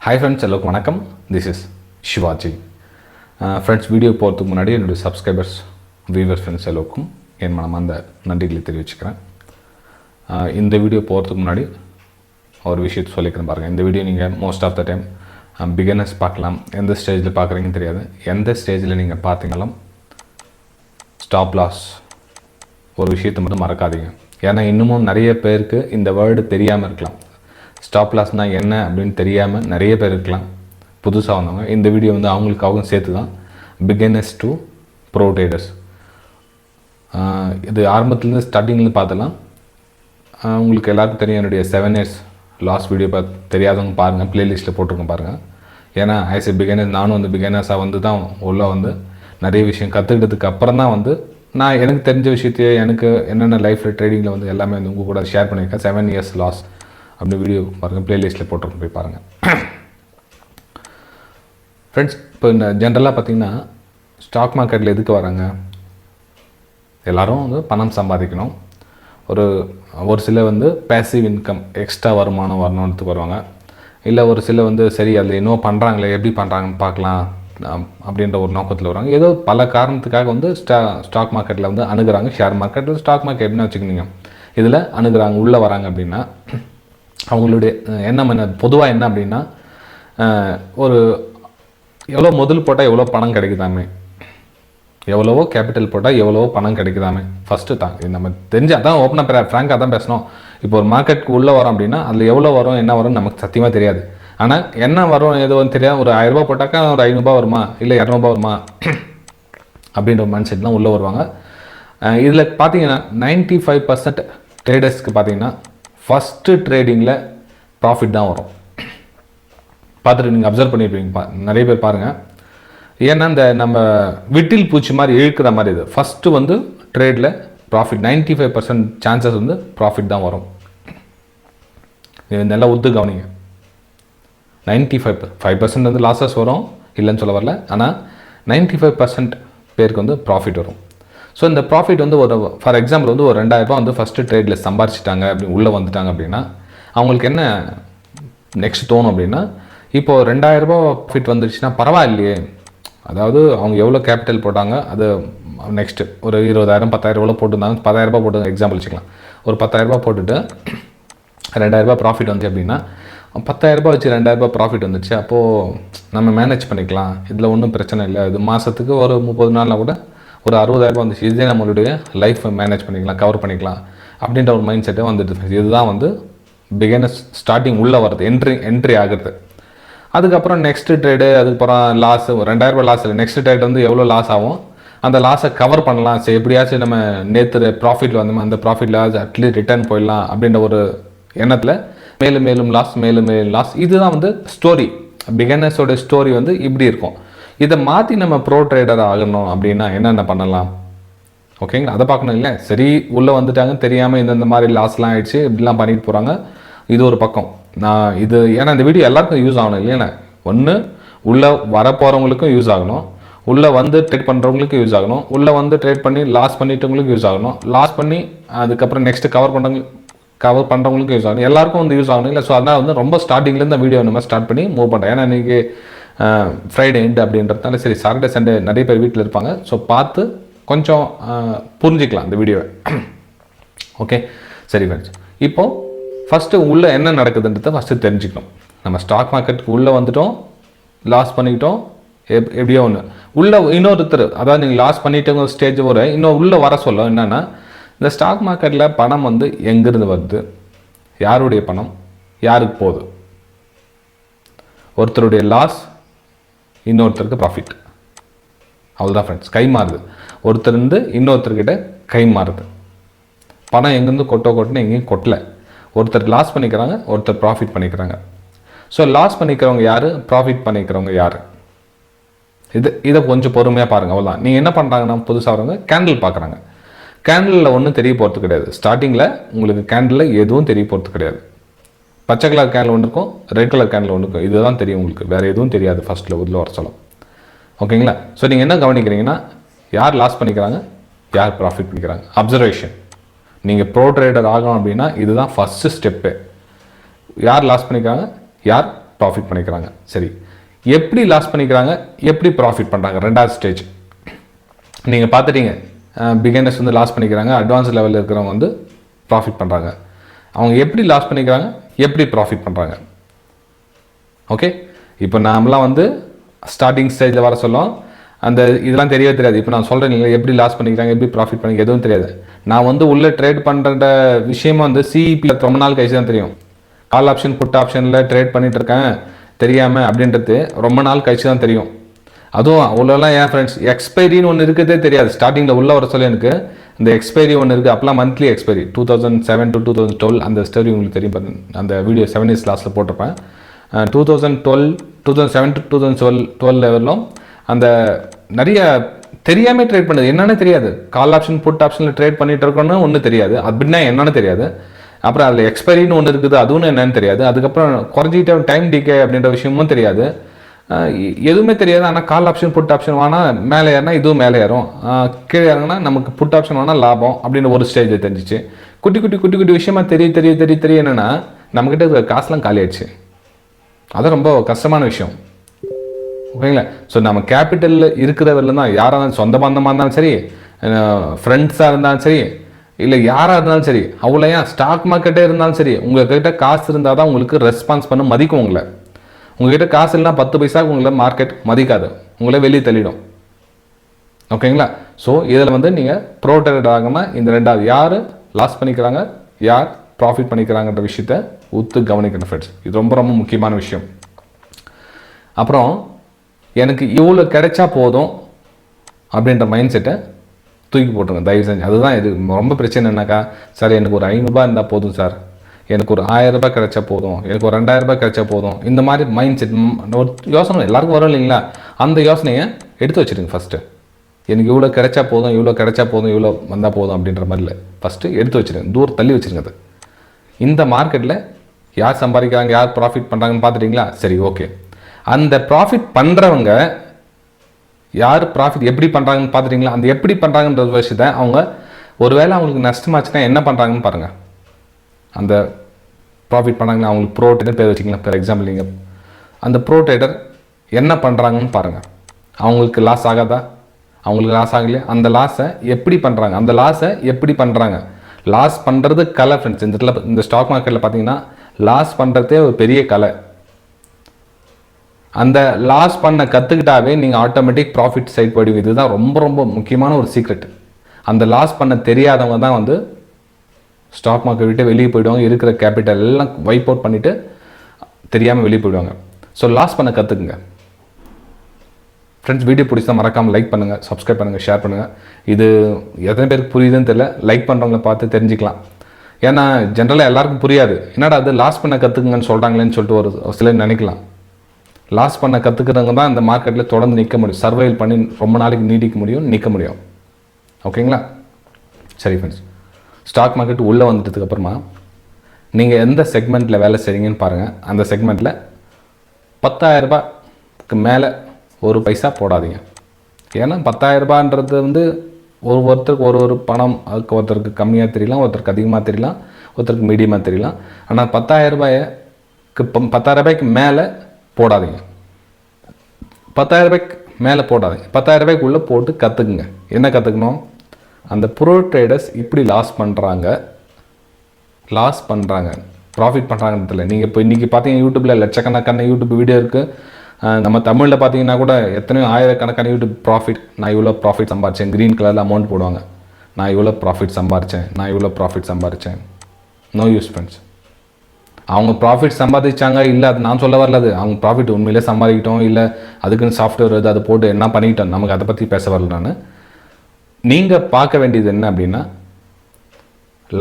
Hi friends, hello, vanakkam. This is Shivaji. Friends, video போகிறதுக்கு முன்னாடி என்னுடைய சப்ஸ்கிரைபர்ஸ் வியூவர்ஸ் ஃப்ரெண்ட்ஸ் எல்லோருக்கும் என் மனமார்ந்த நன்றிகளை தெரிவிச்சுக்கிறேன். இந்த வீடியோ போகிறதுக்கு முன்னாடி ஒரு விஷயத்தை சொல்லிக்கிறேன் பாருங்கள். இந்த வீடியோ நீங்கள் most of the time beginners பார்க்கலாம். எந்த ஸ்டேஜில் பார்க்குறீங்கன்னு தெரியாது. எந்த ஸ்டேஜில் நீங்கள் பார்த்தீங்களும் ஸ்டாப் லாஸ் ஒரு விஷயத்தை மட்டும் மறக்காதீங்க. ஏன்னா இன்னமும் நிறைய பேருக்கு இந்த வேர்டு தெரியாமல் இருக்கலாம். ஸ்டாப் லாஸ்னால் என்ன அப்படின்னு தெரியாமல் நிறைய பேர் இருக்கலாம் புதுசாக வந்தவங்க. இந்த வீடியோ வந்து அவங்களுக்காகவும் சேர்த்து தான். Beginners to bro traders. இது ஆரம்பத்துலேருந்து ஸ்டார்டிங்லேருந்து பார்த்தலாம். உங்களுக்கு எல்லாருக்கும் தெரியும் என்னுடைய 7 years லாஸ்ட் வீடியோ தெரியாதவங்க பாருங்கள், ப்ளேலிஸ்ட்டில் போட்டிருக்கோம் பாருங்கள். ஏன்னா ஆஸ் எ பிகினர்ஸ் நானும் வந்து பிகினர்ஸாக வந்து தான் உள்ளே வந்து நிறைய விஷயம் கற்றுக்கிட்டதுக்கு அப்புறம் தான் வந்து நான் எனக்கு தெரிஞ்ச விஷயத்தையே எனக்கு என்னென்ன லைஃப்பில் ட்ரேடிங்கில் வந்து எல்லாமே வந்து உங்கள் கூட ஷேர் பண்ணியிருக்கேன். 7 years லாஸ் அப்படி வீடியோ பாருங்கள், ப்ளேலிஸ்ட்டில் போட்டிருக்கோம், போய் பாருங்கள். ஃப்ரெண்ட்ஸ், இப்போ இந்த ஜென்ரலாக பார்த்திங்கன்னா ஸ்டாக் மார்க்கெட்டில் எதுக்கு வராங்க? எல்லோரும் வந்து பணம் சம்பாதிக்கணும். ஒரு சில வந்து பேசிவ் இன்கம் எக்ஸ்ட்ரா வருமானம் வரணுன்ட்டு வருவாங்க. இல்லை ஒரு சில வந்து சரி அதில் இன்னும் பண்ணுறாங்களே, எப்படி பண்ணுறாங்கன்னு பார்க்கலாம் அப்படின்ற ஒரு நோக்கத்தில் வருவாங்க. ஏதோ பல காரணத்துக்காக வந்து ஸ்டாக் மார்க்கெட்டில் வந்து அணுகிறாங்க. ஷேர் மார்க்கெட்டில் ஸ்டாக் மார்க்கெட் எப்படின்னா வச்சுக்கோங்க, இதில் அணுகிறாங்க, உள்ளே வராங்க. அப்படின்னா அவங்களுடைய எண்ணம் என்ன, பொதுவாக என்ன அப்படின்னா ஒரு எவ்வளோ முதல் போட்டால் எவ்வளோ பணம் கிடைக்குதாமே, எவ்வளவோ கேபிட்டல் போட்டால் எவ்வளவோ பணம் கிடைக்குதாமே ஃபஸ்ட்டு தான். இது நம்ம தெரிஞ்சு அதான் ஓப்பனாக ஃப்ராங்காக தான் பேசணும். இப்போ ஒரு மார்க்கெட்டுக்கு உள்ளே வரோம் அப்படின்னா அதில் எவ்வளோ வரும் என்ன வரும் நமக்கு சத்தியமாக தெரியாது. ஆனால் என்ன வரும் எதுவும் தெரியாது. ஒரு 1000 ரூபா போட்டாக்கா ஒரு 500 வருமா, இல்லை 200 வருமா அப்படின்ற மைண்ட் செட்லாம் உள்ளே வருவாங்க. இதில் பார்த்தீங்கன்னா 95% ட்ரேடர்ஸ்க்கு பார்த்தீங்கன்னா ஃபஸ்ட்டு ட்ரேடிங்கில் ப்ராஃபிட் தான் வரும். பார்த்துட்டு நீங்கள் அப்சர்வ் பண்ணியிருப்பீங்க, நிறைய பேர் பாருங்கள். ஏன்னா இந்த நம்ம விட்டில் பூச்சி மாதிரி இழுக்கிற மாதிரி இது ஃபஸ்ட்டு வந்து ட்ரேடில் ப்ராஃபிட் 95% சான்சஸ் வந்து ப்ராஃபிட் தான் வரும். நல்லா ஒத்து கவனிங்க. 95% வந்து லாஸஸ் வரும், இல்லைன்னு சொல்ல வரல. ஆனால் 95% பேருக்கு வந்து ப்ராஃபிட் வரும். ஸோ இந்த ப்ராஃபிட் வந்து ஒரு ஃபார் எக்ஸாம்பிள் வந்து ஒரு 2000 ரூபா வந்து ஃபஸ்ட்டு ட்ரேடில் சம்பாரிச்சிட்டாங்க, அப்படி உள்ளே வந்துட்டாங்க அப்படின்னா அவங்களுக்கு என்ன நெக்ஸ்ட் தோணும் அப்படின்னா, இப்போது 2000 ரூபா ப்ராஃபிட் வந்துடுச்சுன்னா பரவாயில்லையே. அதாவது அவங்க எவ்வளோ கேபிட்டல் போட்டாங்க அது நெக்ஸ்ட்டு ஒரு 20,000 10,000 எவ்வளோ போட்டுருந்தாங்க, 10,000 ரூபா போட்டு எக்ஸாம்பிள் வச்சுக்கலாம். ஒரு 10,000 ரூபா போட்டுட்டு 2000 ரூபா ப்ராஃபிட் வந்துச்சு அப்படின்னா 10,000 ரூபா வச்சு 2000 ரூபா ப்ராஃபிட் வந்துச்சு. அப்போது நம்ம மேனேஜ் பண்ணிக்கலாம், இதில் ஒன்றும் பிரச்சனை இல்லை. இது மாதத்துக்கு ஒரு 30 நாளில் கூட ஒரு 60,000 ரூபா வந்துச்சு, இதே நம்மளுடைய லைஃப்பை மேனேஜ் பண்ணிக்கலாம், கவர் பண்ணிக்கலாம் அப்படின்ற ஒரு மைண்ட் செட்டே வந்துட்டு. இதுதான் வந்து பிகினர்ஸ் ஸ்டார்டிங் உள்ளே வர்றது, என்ட்ரி ஆகிறது. அதுக்கப்புறம் நெக்ஸ்ட்டு ட்ரேடு, அதுக்கப்புறம் லாஸ் 2000 ரூபா லாஸ் இல்லை, நெக்ஸ்ட் ட்ரேட் வந்து எவ்வளோ லாஸ் ஆகும், அந்த லாஸை கவர் பண்ணலாம். சரி எப்படியாச்சும் நம்ம நேற்று ப்ராஃபிட்டில் வந்தோம், அந்த ப்ராஃபிட்டில் அட்லீஸ்ட் ரிட்டர்ன் போயிடலாம் அப்படின்ற ஒரு எண்ணத்தில் மேலும் மேலும் லாஸ், மேலும் மேலும் லாஸ். இதுதான் வந்து ஸ்டோரி. பிகினர்ஸோட ஸ்டோரி வந்து இப்படி இருக்கும். இதை மாற்றி நம்ம ப்ரோ ட்ரேடர் ஆகணும் அப்படின்னா என்னென்ன பண்ணலாம், ஓகேங்களா? அதை பார்க்கணும். இல்லை சரி உள்ளே வந்துட்டாங்க தெரியாமல் இந்த மாதிரி லாஸ்லாம் ஆகிடுச்சு, இப்படிலாம் பண்ணிட்டு போகிறாங்க. இது ஒரு பக்கம். நான் இது ஏன்னா இந்த வீடியோ எல்லாருக்கும் யூஸ் ஆகணும் இல்லைன்னா, ஒன்று உள்ளே வரப்போகிறவங்களுக்கும் யூஸ் ஆகணும், உள்ளே வந்து ட்ரேட் பண்ணுறவங்களுக்கும் யூஸ் ஆகணும், உள்ளே வந்து ட்ரேட் பண்ணி லாஸ் பண்ணிட்டவங்களுக்கும் யூஸ் ஆகணும், லாஸ் பண்ணி அதுக்கப்புறம் நெக்ஸ்ட்டு கவர் பண்ணுறவங்களுக்கும் யூஸ் ஆகணும், எல்லாருக்கும் வந்து யூஸ் ஆகணும் இல்லை. ஸோ அதனால் வந்து ரொம்ப ஸ்டார்டிங்லேருந்து இந்த வீடியோ நம்ம ஸ்டார்ட் பண்ணி மூவ் பண்ணுறேன். ஏன்னா இன்றைக்கி ஃப்ரைடே எண்டு அப்படின்றதுனால சரி சாட்டர்டே சண்டே நிறைய பேர் வீட்டில் இருப்பாங்க. ஸோ பார்த்து கொஞ்சம் புரிஞ்சிக்கலாம் இந்த வீடியோவை. ஓகே சரி ஃப்ரெண்ட்ஸ், இப்போது ஃபஸ்ட்டு உள்ளே என்ன நடக்குதுன்றதை ஃபஸ்ட்டு தெரிஞ்சுக்கணும். நம்ம ஸ்டாக் மார்க்கெட்டுக்கு உள்ளே வந்துட்டோம், லாஸ் பண்ணிக்கிட்டோம், எப்படியோ ஒன்று உள்ளே இன்னொருத்தர், அதாவது நீங்கள் லாஸ் பண்ணிட்டவங்க ஸ்டேஜ் ஒரு இன்னும் உள்ளே வர சொல்ல என்னென்னா, இந்த ஸ்டாக் மார்க்கெட்டில் பணம் வந்து எங்கேருந்து வருது, யாருடைய பணம் யாருக்கு போகுது. ஒருத்தருடைய லாஸ் இன்னொருத்தருக்கு ப்ராஃபிட், அவ்வளோதான் ஃப்ரெண்ட்ஸ். கை மாறுது, ஒருத்தருந்து இன்னொருத்தர்கிட்ட கை மாறுது. பணம் எங்கேருந்து கொட்டுன்னு எங்கேயும் கொட்டலை. ஒருத்தர் லாஸ் பண்ணிக்கிறாங்க, ஒருத்தர் ப்ராஃபிட் பண்ணிக்கிறாங்க. ஸோ லாஸ் பண்ணிக்கிறவங்க யார், ப்ராஃபிட் பண்ணிக்கிறவங்க யார், இதை கொஞ்சம் பொறுமையாக பாருங்கள். அவ்வளோதான். நீங்கள் என்ன பண்ணுறாங்கன்னா, புதுசாக வரவங்க கேண்டில் பார்க்குறாங்க. கேண்டிலில் ஒன்றும் தெரிய போகிறது கிடையாது. ஸ்டார்டிங்கில் உங்களுக்கு கேண்டிலில் எதுவும் தெரிய போகிறது கிடையாது. பச்சை கலர் கேண்டில் ஒன்று இருக்கும், ரெட் கலர் கேண்டில் ஒன்று இருக்கும், இதுதான் தெரியும் உங்களுக்கு, வேறு எதுவும் தெரியாது ஃபஸ்ட்டில் உள்ள வர சொல்லும். ஓகேங்களா? ஸோ நீங்கள் என்ன கவனிக்கிறீங்கன்னா, யார் லாஸ் பண்ணிக்கிறாங்க, யார் ப்ராஃபிட் பண்ணிக்கிறாங்க. அப்சர்வேஷன். நீங்கள் ப்ரோ ட்ரேடர் ஆகணும் அப்படின்னா இதுதான் ஃபஸ்ட்டு ஸ்டெப்பு. யார் லாஸ் பண்ணிக்கிறாங்க, யார் ப்ராஃபிட் பண்ணிக்கிறாங்க. சரி, எப்படி லாஸ் பண்ணிக்கிறாங்க, எப்படி ப்ராஃபிட் பண்ணுறாங்க? ரெண்டாவது ஸ்டேஜ் நீங்கள் பார்த்துட்டீங்க. பிகினர்ஸ் வந்து லாஸ் பண்ணிக்கிறாங்க, அட்வான்ஸ் லெவலில் இருக்கிறவங்க வந்து ப்ராஃபிட் பண்ணுறாங்க. அவங்க எப்படி லாஸ் பண்ணிக்கிறாங்க, எப்படி ப்ராஃபிட் பண்ணுறாங்க? ஓகே, இப்போ நாமெல்லாம் வந்து ஸ்டார்டிங் ஸ்டேஜில் வர சொல்லும், அந்த இதெல்லாம் தெரியவே தெரியாது. இப்போ நான் சொல்கிறேன் இல்லை, எப்படி லாஸ் பண்ணிக்கிறாங்க, எப்படி ப்ராஃபிட் பண்ணிக்க எதுவும் தெரியாது. நான் வந்து உள்ளே ட்ரேட் பண்ணுற விஷயமா வந்து சிஇபி ரொம்ப நாள் கழிச்சு தான் தெரியும். கால் ஆப்ஷன் புட் ஆப்ஷனில் ட்ரேட் பண்ணிட்டு இருக்கேன் தெரியாமல் அப்படின்றது ரொம்ப நாள் கழிச்சு தான் தெரியும். அதுவும் அவ்வளோலாம் என் ஃப்ரெண்ட்ஸ் எக்ஸ்பைரின்னு ஒன்று இருக்கிறதே தெரியாது. ஸ்டார்டிங்கில் உள்ளே வர சொல்ல எனக்கு இந்த எக்ஸ்பைரி ஒன்று இருக்குது. அப்போலாம் மந்த்லி எக்ஸ்பைரி 2007 to 2012 அந்த ஸ்டோரி உங்களுக்கு தெரியும். அந்த வீடியோ 7 days லாஸ்ட்டில் போட்டிருப்பேன். 2007 to 2012 லெவலும் அந்த நிறைய தெரியாமல் ட்ரேட் பண்ணுது. என்னன்னு தெரியாது. கால் ஆப்ஷன் புட் ஆப்ஷனில் ட்ரேட் பண்ணிட்டு இருக்கோன்னு ஒன்றும் தெரியாது. அப்படின்னா என்னன்னு தெரியாது. அப்புறம் அதில் எக்ஸ்பைரின்னு ஒன்று இருக்குது, அதுவும் என்னன்னு தெரியாது. அதுக்கப்புறம் குறைஞ்சிக்கிட்ட டைம் டிகே அப்படின்ற விஷயமும் தெரியாது. எதுவுமே தெரியாது. ஆனால் கால் ஆப்ஷன் புட் ஆப்ஷன் வாங்கினா மேலே ஏறினா இதுவும் மேலே ஏறும், கீழே இறங்கினா நமக்கு புட் ஆப்ஷன் வாங்கினா லாபம் அப்படின்னு ஒரு ஸ்டேஜ் தெரிஞ்சிச்சு. குட்டி குட்டி குட்டி குட்டி விஷயமா தெரிய என்னென்னா நம்மக்கிட்ட காசுலாம் காலி ஆயிடுச்சு. அது ரொம்ப கஷ்டமான விஷயம். ஓகேங்களா? ஸோ நம்ம கேபிட்டலில் இருக்கிறவரில் தான் யாராக இருந்தாலும், சொந்த பந்தமாக இருந்தாலும் சரி, ஃப்ரெண்ட்ஸாக இருந்தாலும் சரி, இல்லை யாராக இருந்தாலும் சரி, அவ்வளோ ஏன் ஸ்டாக் மார்க்கெட்டே இருந்தாலும் சரி, உங்கள்கிட்ட காசு இருந்தால் தான் உங்களுக்கு ரெஸ்பான்ஸ் பண்ண மதிக்கும். உங்களை உங்கள்கிட்ட காசு இல்லைனா 10 பைசாவுக்கு உங்களை மார்க்கெட் மதிக்காது, உங்களை வெளியே தள்ளிடும். ஓகேங்களா? ஸோ இதில் வந்து நீங்கள் ப்ரோ ட்ரேடர் ஆகணும்னா இந்த ரெண்டாவது, யார் லாஸ் பண்ணிக்கிறாங்க, யார் ப்ராஃபிட் பண்ணிக்கிறாங்கன்ற விஷயத்தை ஒத்து கவனிக்கணும் ஃப்ரெண்ட்ஸ். இது ரொம்ப ரொம்ப முக்கியமான விஷயம். அப்புறம் எனக்கு இவ்வளோ கிடைச்சா போதும் அப்படின்ற மைண்ட் செட்டை தூக்கி போட்டுருங்க தயவு செஞ்சு. அதுதான் இது ரொம்ப பிரச்சனை. என்னக்கா சார் எனக்கு ஒரு 500 ரூபாய் இருந்தால் போதும் சார், எனக்கு ஒரு 1000 ரூபாய் கிடைச்சா போதும், எனக்கு ஒரு 2000 ரூபாய் கிடைச்சா போதும், இந்த மாதிரி மைண்ட் செட் ஒரு யோசனை எல்லாருக்கும் வரும் இல்லைங்களா? அந்த யோசனையை எடுத்து வச்சுருங்க ஃபஸ்ட்டு. எனக்கு இவ்வளோ கிடைச்சா போதும், இவ்வளோ கிடைச்சா போதும், இவ்வளோ வந்தால் போதும் அப்படின்ற மாதிரி இல்லை. ஃபஸ்ட்டு எடுத்து வச்சுருங்க, தூரம் தள்ளி வச்சுருங்க. அது இந்த மார்க்கெட்டில் யார் சம்பாதிக்கிறாங்க, யார் ப்ராஃபிட் பண்ணுறாங்கன்னு பார்த்துட்டிங்களா? சரி, ஓகே. அந்த ப்ராஃபிட் பண்ணுறவங்க யார், ப்ராஃபிட் எப்படி பண்ணுறாங்கன்னு பார்த்துட்டிங்களா? அந்த எப்படி பண்ணுறாங்கன்ற விஷயத்தை அவங்க ஒருவேளை அவங்களுக்கு நஷ்டமாச்சுன்னா என்ன பண்ணுறாங்கன்னு பாருங்கள். அந்த ப்ராஃபிட் பண்ணாங்கன்னா அவங்களுக்கு ப்ரோ ட்ரேடர் பேர் வச்சிக்கலாம். ஃபார் எக்ஸாம்பிள் நீங்கள் அந்த ப்ரோ ட்ரேடர் என்ன பண்ணுறாங்கன்னு பாருங்கள். அவங்களுக்கு லாஸ் ஆகாதா? அவங்களுக்கு லாஸ் ஆகலையா? அந்த லாஸை எப்படி பண்ணுறாங்க, அந்த லாஸை எப்படி பண்ணுறாங்க? லாஸ் பண்ணுறது கலை ஃப்ரெண்ட்ஸ். இந்த இடத்துல இந்த ஸ்டாக் மார்க்கெட்டில் பார்த்தீங்கன்னா லாஸ் பண்ணுறதே ஒரு பெரிய கலை. அந்த லாஸ் பண்ண கற்றுக்கிட்டாவே நீங்கள் ஆட்டோமேட்டிக் ப்ராஃபிட் சைட் போயிடுவீங்க. இதுதான் ரொம்ப ரொம்ப முக்கியமான ஒரு சீக்ரெட். அந்த லாஸ் பண்ண தெரியாதவங்க தான் வந்து ஸ்டாக் மார்க்கெட் விட்டு வெளியே போயிடுவாங்க. இருக்கிற கேபிட்டல் எல்லாம் வைப் அவுட் பண்ணிவிட்டு தெரியாமல் வெளியே போயிடுவாங்க. ஸோ லாஸ் பண்ண கற்றுக்குங்க ஃப்ரெண்ட்ஸ். வீடியோ பிடிச்சா மறக்காமல் லைக் பண்ணுங்கள், சப்ஸ்கிரைப் பண்ணுங்கள், ஷேர் பண்ணுங்கள். இது எத்தனை பேருக்கு புரியுதுன்னு தெரியல, லைக் பண்ணுறவங்கள பார்த்து தெரிஞ்சுக்கலாம். ஏன்னா ஜென்ரலாக எல்லாருக்கும் புரியாது. என்னடா அது லாஸ் பண்ண கற்றுக்குங்கன்னு சொல்கிறாங்களேன்னு சொல்லிட்டு ஒரு சிலர் நினைக்கலாம். லாஸ் பண்ண கற்றுக்கிறவங்க தான் இந்த மார்க்கெட்டில் தொடர்ந்து நிற்க முடியும், சர்வைவ் பண்ணி ரொம்ப நாளைக்கு நீடிக்க முடியும், நிற்க முடியும். ஓகேங்களா? சரி ஃப்ரெண்ட்ஸ், ஸ்டாக் மார்க்கெட் உள்ளே வந்துட்டதுக்கப்புறமா நீங்கள் எந்த செக்மெண்ட்டில் வேலை செய்கிறீங்கன்னு பாருங்கள். அந்த செக்மெண்ட்டில் 10,000 ரூபாய்க்கு மேலே ஒரு பைசா போடாதீங்க. ஏன்னா 10,000 ரூபான்றது வந்து ஒருத்தருக்கு ஒரு பணம். அதுக்கு ஒருத்தருக்கு கம்மியாக தெரியலாம், ஒருத்தருக்கு அதிகமாக தெரியலாம், ஒருத்தருக்கு மீடியமாக தெரியலாம். ஆனால் 10,000 ரூபாய்க்கு மேலே போடாதீங்க. 10,000 ரூபாய்க்கு மேலே போடாதீங்க. 10,000 ரூபாய்க்குள்ளே போட்டு கற்றுக்குங்க. என்ன கற்றுக்கணும்? அந்த ப்ரோ ட்ரேடர்ஸ் இப்படி லாஸ் பண்ணுறாங்க, ப்ராஃபிட் பண்ணுறாங்கன்றதுல நீங்கள் இப்போ இன்றைக்கி பார்த்தீங்கன்னா யூடியூப்பில் லட்சக்கணக்கான யூடியூப் வீடியோ இருக்குது. நம்ம தமிழில் பார்த்தீங்கன்னா கூட எத்தனையோ ஆயிரக்கணக்கான யூடியூப் ப்ராஃபிட், நான் இவ்வளோ ப்ராஃபிட் சம்பாரித்தேன், க்ரீன் கலரில் அமௌண்ட் போடுவாங்க. நான் இவ்வளோ ப்ராஃபிட் சம்பாரித்தேன். No use friends. அவங்க ப்ராஃபிட் சம்பாதிச்சாங்க இல்லை, அது நான் சொல்ல வரல. அது அவங்க ப்ராஃபிட் உண்மையிலே சம்பாதிக்கிட்டோம், இல்லை அதுக்குன்னு சாஃப்ட்வேர் வருது அதை போட்டு என்ன பண்ணிக்கிட்டோம், நமக்கு அதை பற்றி பேச வரல. நான் நீங்கள் பார்க்க வேண்டியது என்ன அப்படின்னா,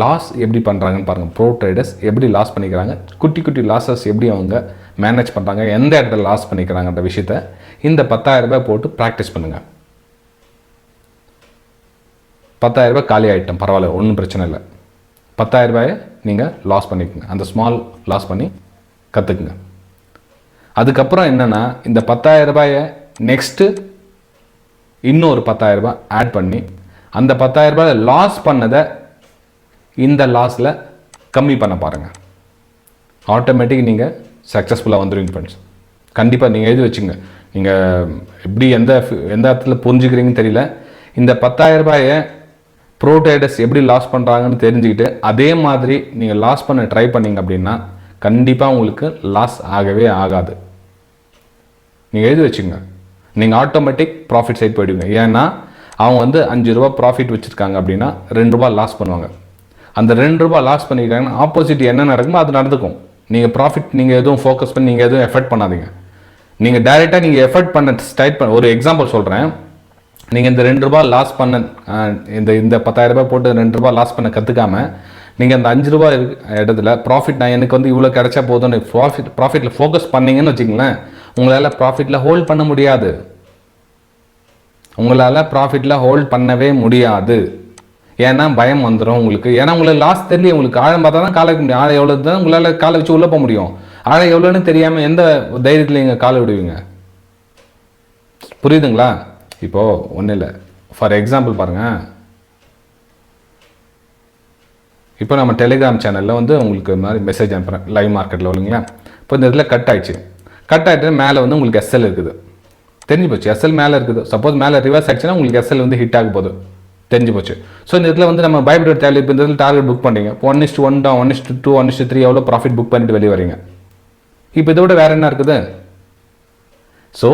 லாஸ் எப்படி பண்ணுறாங்கன்னு பாருங்கள். ப்ரோ ட்ரேடர்ஸ் எப்படி லாஸ் பண்ணிக்கிறாங்க, குட்டி குட்டி லாஸஸ் எப்படி அவங்க மேனேஜ் பண்ணுறாங்க, எந்த இடத்துல லாஸ் பண்ணிக்கிறாங்கன்ற விஷயத்த இந்த 10,000 ரூபாய் போட்டு ப்ராக்டிஸ் பண்ணுங்கள். 10,000 ரூபாய் காலி ஆகிட்டோம், பரவாயில்ல, ஒன்றும் பிரச்சனை இல்லை. 10,000 ரூபாயை நீங்கள் லாஸ் பண்ணிக்கோங்க. அந்த ஸ்மால் லாஸ் பண்ணி கற்றுக்குங்க. அதுக்கப்புறம் என்னென்னா, இந்த 10,000 ரூபாயை நெக்ஸ்ட்டு இன்னொரு 10,000 ரூபாய் ஆட் பண்ணி அந்த 10,000 ரூபாய் லாஸ் பண்ணதை இந்த லாஸில் கம்மி பண்ண பாருங்கள். ஆட்டோமேட்டிக் நீங்கள் சக்ஸஸ்ஃபுல்லாக வந்துடுவீங்க ஃப்ரெண்ட்ஸ். கண்டிப்பாக நீங்கள் எழுதி வச்சுங்க. நீங்கள் எப்படி எந்த இடத்துல புரிஞ்சுக்கிறீங்கன்னு தெரியல. இந்த 10,000 ரூபாயை ப்ரோ ட்ரேடர்ஸ் எப்படி லாஸ் பண்ணுறாங்கன்னு தெரிஞ்சுக்கிட்டு அதே மாதிரி நீங்கள் லாஸ் பண்ண ட்ரை பண்ணிங்க அப்படின்னா கண்டிப்பாக உங்களுக்கு லாஸ் ஆகவே ஆகாது. நீங்கள் எழுதி வச்சுங்க. நீங்கள் ஆட்டோமேட்டிக் ப்ராஃபிட் சைட் போயிடுவீங்க. ஏன்னா அவங்க வந்து 5 ரூபா ப்ராஃபிட் வச்சுருக்காங்க அப்படின்னா 2 ரூபா லாஸ் பண்ணுவாங்க. அந்த 2 ரூபா லாஸ் பண்ணிக்கிட்டாங்கன்னா ஆப்போசிட் என்ன நடக்குமோ அது நடந்துக்கும். நீங்கள் ப்ராஃபிட் நீங்கள் எதுவும் ஃபோக்கஸ் பண்ணி நீங்கள் எதுவும் எஃபர்ட் பண்ணாதீங்க. நீங்கள் டைரெக்டாக நீங்கள் எஃபர்ட் பண்ண ஒரு எக்ஸாம்பிள் சொல்கிறேன். நீங்கள் இந்த 2 ரூபா லாஸ் பண்ண இந்த 10,000 ரூபாய் போட்டு 2 ரூபா லாஸ் பண்ண கற்றுக்காமல் நீங்கள் அந்த 5 ரூபா இடத்துல ப்ராஃபிட் நான் எனக்கு வந்து இவ்வளோ கிடைச்சா போதும்னு ப்ராஃபிட்டில் ஃபோக்கஸ் பண்ணீங்கன்னு வச்சுங்களேன், உங்களால் ப்ராஃபிட்டில் ஹோல்ட் பண்ண முடியாது. உங்களால் ப்ராஃபிட்டில் ஹோல்ட் பண்ணவே முடியாது. ஏன்னா பயம் வந்துடும் உங்களுக்கு. ஏன்னா உங்களுக்கு லாஸ் தெரியல. உங்களுக்கு ஆழம் பார்த்தா தான் காலை வைக்க முடியும். ஆழம் எவ்வளோ தான் உங்களால் காலை வச்சு உள்ளே போக முடியும். ஆழம் எவ்வளோன்னு தெரியாமல் எந்த தைரியத்தில் நீங்கள் காலை விடுவீங்க? புரியுதுங்களா? இப்போது ஒன்றும் இல்லை. ஃபார் எக்ஸாம்பிள் பாருங்கள். இப்போ நம்ம டெலிகிராம் சேனலில் வந்து உங்களுக்கு மாதிரி மெசேஜ் அனுப்புகிறேன் லைவ் மார்க்கெட்டில் இல்லைங்களா. இப்போ இந்த இதில் கட் ஆகிட்டு மேலே வந்து உங்களுக்கு எஸ்எல் இருக்குது. தெரிஞ்சு போச்சு. எஸ்எல் மேலே இருக்குது. சப்போஸ் மேலே ரிவர்ஸ் ஆகிடுச்சுன்னா உங்களுக்கு எஸ்எல் வந்து ஹிட் ஆக போகுது. தெரிஞ்சு போச்சு. ஸோ இந்த இதில் வந்து நம்ம பயப்பட தேவை. இப்போ இந்த இதில் டார்கெட் புக் பண்ணுறீங்க. 1:1 தான், 1:2, 1:3 எவ்வளோ ப்ராஃபிட் புக் பண்ணிட்டு வெளியே வரீங்க. இப்போ இதை விட வேறு என்ன இருக்குது? ஸோ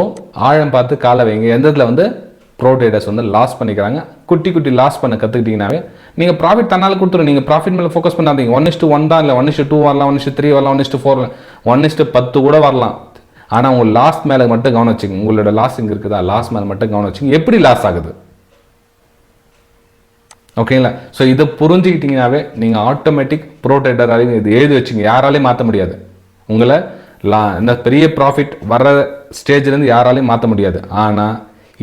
ஆழம் பார்த்து காலை வைங்க. எந்த இதில் வந்து ப்ரோ ட்ரேடர்ஸ் வந்து லாஸ் பண்ணிக்கிறாங்க. குட்டி லாஸ் பண்ண கற்றுக்கிட்டீங்கன்னாவே நீங்கள் ப்ராஃபிட் தன்னால் கொடுத்துரும். நீங்கள் ப்ராஃபிட் மேலே ஃபோக்கஸ் பண்ணாதீங்க. 1:1 தான் இல்லை, 1:2 வரலாம், 1:3 வரலாம், 1:4 1:10 கூட வரலாம். ஆனால் உங்கள் லாஸ் மேலே மட்டும் கவனம் வச்சுங்க. உங்களோட லாஸ் இங்கே இருக்குதா, லாஸ் மேலே மட்டும் கவனம் வச்சுங்க. எப்படி லாஸ் ஆகுது? ஓகேங்களா? ஸோ இதை புரிஞ்சுக்கிட்டீங்கன்னாவே நீங்கள் ஆட்டோமேட்டிக் ப்ரோ ட்ரேடர் இது எழுதி வச்சுங்க. யாராலையும் மாற்ற முடியாது. உங்களை இந்த பெரிய ப்ராஃபிட் வர்ற ஸ்டேஜ்லேருந்து யாராலையும் மாற்ற முடியாது. ஆனால்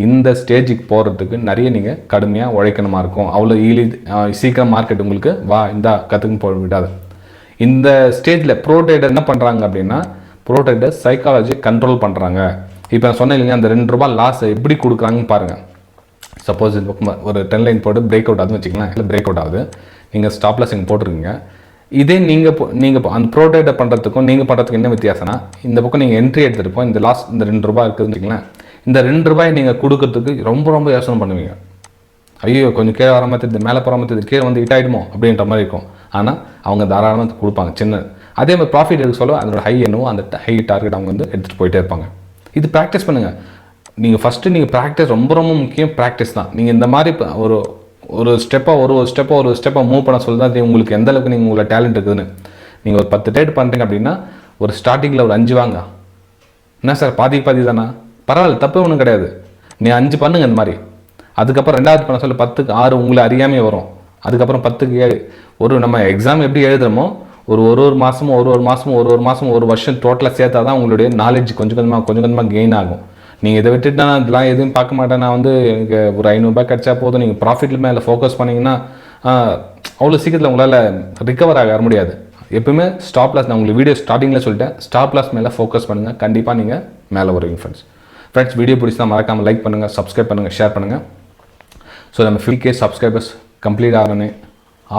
இந்த ஸ்டேஜுக்கு போகிறதுக்கு நிறைய நீங்கள் கடுமையாக உழைக்கணுமா இருக்கும். அவ்வளோ சீக்கிரம் மார்க்கெட் உங்களுக்கு இந்த கற்றுக்குன்னு போக விடாது. இந்த ஸ்டேஜில் ப்ரோ ட்ரேடர் என்ன பண்ணுறாங்க அப்படின்னா, ப்ரோ ட்ரேடர் சைக்காலஜி கண்ட்ரோல் பண்ணுறாங்க. இப்போ நான் சொன்னேன் இல்லைங்க, அந்த 2 ரூபா லாஸ் எப்படி கொடுக்குறாங்கன்னு பாருங்கள். சப்போஸ் இந்த பக்கம் ஒரு 10 லைன் போட்டு பிரேக் அவுட் ஆகுதுன்னு வச்சுக்கலாம். இல்லை பிரேக் அவுட் ஆகுது, நீங்கள் ஸ்டாப்லாஸ் இங்கே போட்டிருக்கீங்க. இதே நீங்கள் அந்த ப்ரோ ட்ரேடர் பண்ணுறதுக்கும் நீங்கள் பண்ணுறதுக்கு என்ன வித்தியாசம்னா, இந்த பக்கம் நீங்கள் என்ட்ரி எடுத்துருப்போம். இந்த லாஸ் இந்த 2 ரூபா இருக்குதுன்னு வச்சுக்கலாம். இந்த 2 ரூபாயை நீங்கள் கொடுக்கறதுக்கு ரொம்ப யோசனை பண்ணுவீங்க. ஐயோ கொஞ்சம் கீழே வர மாதிரி, இந்த மேலே போகிற மாதிரி, கீழே வந்து ஹிட் ஆகிடுமோ அப்படின்ற மாதிரி இருக்கும். ஆனால் அவங்க தாராளமாக கொடுப்பாங்க சின்ன. அதே மாதிரி ப்ராஃபிட் எடுக்க சொல்ல அதோட ஹை என்னவோ அந்த ஹை டார்கெட் அவங்க வந்து எடுத்துகிட்டு போயிட்டே இருப்பாங்க. இது ப்ராக்டிஸ் பண்ணுங்கள். நீங்கள் ஃபஸ்ட்டு ப்ராக்டிஸ் ரொம்ப முக்கியம். ப்ராக்டிஸ் தான். நீங்கள் இந்த மாதிரி ஒரு ஸ்டெப்பாக மூவ் பண்ண சொல்லி தான் உங்களுக்கு எந்த அளவுக்கு நீங்கள் உங்களோட டேலண்ட் இருக்குதுன்னு. நீங்கள் ஒரு 10 ட்ரேட் பண்ணுறீங்க அப்படின்னா ஒரு ஸ்டார்டிங்கில் ஒரு 5 வாங்க. என்ன சார் பாதி தானா? பரவாயில்ல, தப்பு ஒன்றும் கிடையாது. நீ 5 பண்ணுங்க இந்த மாதிரி. அதுக்கப்புறம் 2வது பண்ண சொல்ல 10க்கு 6 உங்களை அறியாமே வரும். அதுக்கப்புறம் 10க்கு 7. நம்ம எக்ஸாம் எப்படி எழுதுறோமோ ஒரு மாதமும் ஒரு வருஷம் டோட்டலாக சேர்த்தா தான் உங்களுடைய நாலேஜ் கொஞ்சம் கொஞ்சமாக கெயின் ஆகும். நீங்கள் இதை விட்டுட்டு நான் இதெல்லாம் எதுவும் பார்க்க மாட்டேன், நான் வந்து எனக்கு ஒரு 500 ரூபாய் கிடச்சா போதும், நீங்கள் ப்ராஃபிட் மேலே ஃபோக்கஸ் பண்ணிங்கன்னா அவ்வளோ சீக்கிரத்தில் உங்களால் ரிகவர் ஆக முடியாது. எப்பவுமே ஸ்டாப் லாஸ், நான் உங்களுக்கு வீடியோ ஸ்டார்டிங்கில் சொல்லிட்டேன், ஸ்டாப் லாஸ் மேலே ஃபோக்கஸ் பண்ணுங்கள். கண்டிப்பாக நீங்கள் மேலே வருவீங்க ஃப்ரெண்ட்ஸ். வீடியோ பிடிச்சா மறக்காமல் லைக் பண்ணுங்கள், சப்ஸ்கிரைப் பண்ணுங்கள், ஷேர் பண்ணுங்கள். ஸோ நம்ம 50K சப்ஸ்கிரைபர்ஸ் கம்ப்ளீட் ஆகணுன்னு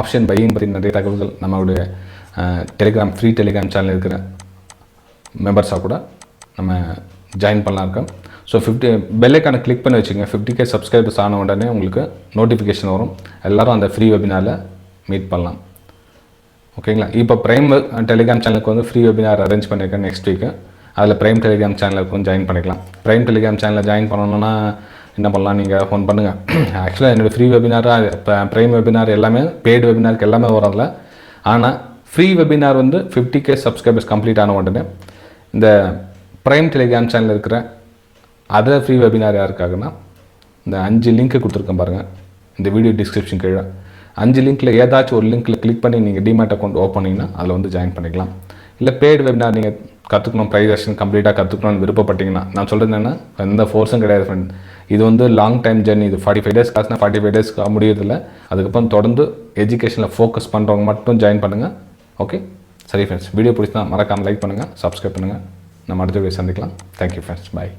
ஆப்ஷன் பையிங் பற்றி நிறைய தகவல்கள் நம்மளுடைய ஃப்ரீ டெலிகிராம் சேனல் இருக்கிற மெம்பர்ஸாக கூட நம்ம ஜாயின் பண்ணலாம் இருக்கோம். ஸோ பெல் ஐக்கானை கிளிக் பண்ணி வச்சுங்க. 50K சப்ஸ்கிரைபர்ஸ் ஆன உடனே உங்களுக்கு நோட்டிஃபிகேஷன் வரும். எல்லோரும் அந்த ஃப்ரீ வெபினாரில் மீட் பண்ணலாம். ஓகேங்களா? இப்போ ப்ரைம் டெலிகிராம் சேனலுக்கு வந்து ஃப்ரீ வெபினார் அரேஞ்ச் பண்ணியிருக்கேன் நெக்ஸ்ட் வீக்கு. அதில் ப்ரைம் டெலிகிராம் சேனலுக்கு வந்து ஜாயின் பண்ணிக்கலாம். ப்ரைம் டெலிகிராம் சேனலில் ஜாயின் பண்ணணுன்னா என்ன பண்ணலாம், நீங்கள் ஃபோன் பண்ணுங்கள். ஆக்சுவலாக என்னோடய ஃப்ரீ வெபினாராக ப்ரைம் வெபினார் எல்லாமே பெய்டு வெபினாருக்கு எல்லாமே வரதில்ல. ஆனால் ஃப்ரீ வெபினார் வந்து 50K சப்ஸ்கிரைபர்ஸ் கம்ப்ளீட் ஆன உடனே இந்த ப்ரைம் டெலிகிராம் சேனல் இருக்கிற அதில் ஃப்ரீ வெபினார் யாருக்காகனா இந்த 5 லிங்க்கு கொடுத்துருக்கேன் பாருங்கள். இந்த வீடியோ டிஸ்கிரிப்ஷன் கீழே 5 லிங்க்கில் ஏதாச்சும் ஒரு லிங்க்கில் கிளிக் பண்ணி நீங்கள் டிமேட் அக்கௌண்ட் ஓப்பன் பண்ணிங்கன்னா அதில் வந்து ஜாயின் பண்ணிக்கலாம். இல்லை பெய்டு வெபினார் நீங்கள் கற்றுக்கணும், ப்ரைஸ்-ஆக்ஷன் கம்ப்ளீட்டாக கற்றுக்கணும்னு விருப்பப்பட்டீங்கன்னா, நான் சொல்கிறது என்னென்னா எந்த ஃபோர்ஸும் கிடையாது ஃப்ரெண்ட். இது வந்து லாங் டைம் ஜர்னி. இது 45 டேஸ் கிளாஸ்னால் 45 டேஸ் முடியறதில்ல. அதுக்கப்புறம் தொடர்ந்து எஜுகேஷனில் ஃபோக்கஸ் பண்ணுறவங்க மட்டும் ஜாயின் பண்ணுங்கள். ஓகே, சரி ஃப்ரெண்ட்ஸ். வீடியோ பிடிச்சா மறக்காமல் லைக் பண்ணுங்கள், சப்ஸ்கிரைப் பண்ணுங்கள். நம்ம அடுத்த வீடியோ சந்திக்கலாம். Thank you friends. பாய்.